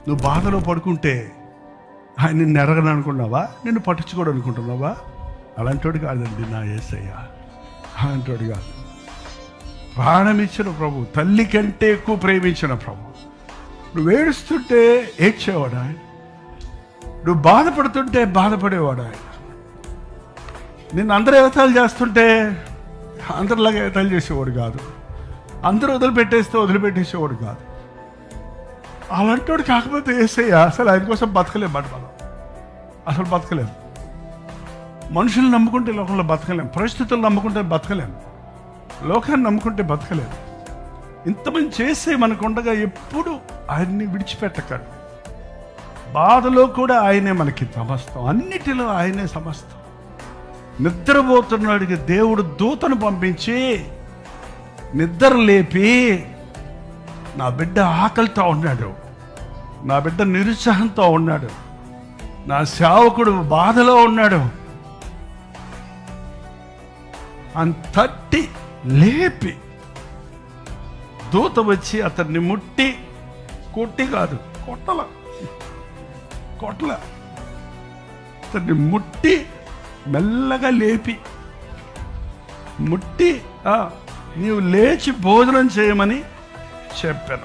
నువ్వు బాధలో పడుకుంటే ఆయన నిన్ను ఎరగను అనుకున్నావా? నిన్ను పట్టించుకోడు అనుకుంటున్నావా? అలాంటోడు కాదండి నా యేసయ్య. అలాంటోడు కాదు. ప్రాణం ఇచ్చిన ప్రభు, తల్లి కంటే ఎక్కువ ప్రేమించిన ప్రభు. నువ్వు ఏడుస్తుంటే ఏడ్చేవాడు ఆయన. నువ్వు బాధపడుతుంటే బాధపడేవాడు ఆయన. నిన్ను అందరూ ఎగతాళి చేస్తుంటే అందరిలాగా ఎగతాళి చేసేవాడు కాదు. అందరూ వదిలిపెట్టేసేవాడు కాదు. అలాంటోడు కాకపోతే యేసయ్య అసలు ఆయన కోసం బతకలేము. మనం అసలు బతకలేము. మనుషులు నమ్ముకుంటే లోకంలో బతకలేం. పరిస్థితులు నమ్ముకుంటే బతకలేం. లోకాన్ని నమ్ముకుంటే బతకలేం. ఇంతమంది చేసే మనకుండగా ఎప్పుడు ఆయన్ని విడిచిపెట్టకండి. బాధలో కూడా ఆయనే మనకి సమస్తం, అన్నిటిలో ఆయనే సమస్తం. నిద్రపోతున్నాడికి దేవుడు దూతను పంపించి నిద్ర లేపి, నా బిడ్డ ఆకలితో ఉన్నాడు, నా బిడ్డ నిరుత్సాహంతో ఉన్నాడు, నా సేవకుడు బాధలో ఉన్నాడు అని తట్టి లేపి, దూత వచ్చి అతన్ని ముట్టి, కొట్టి కాదు కొట్టల అతన్ని ముట్టి మెల్లగా లేపి, ముట్టి నీవు లేచి భోజనం చేయమని చెప్పాను.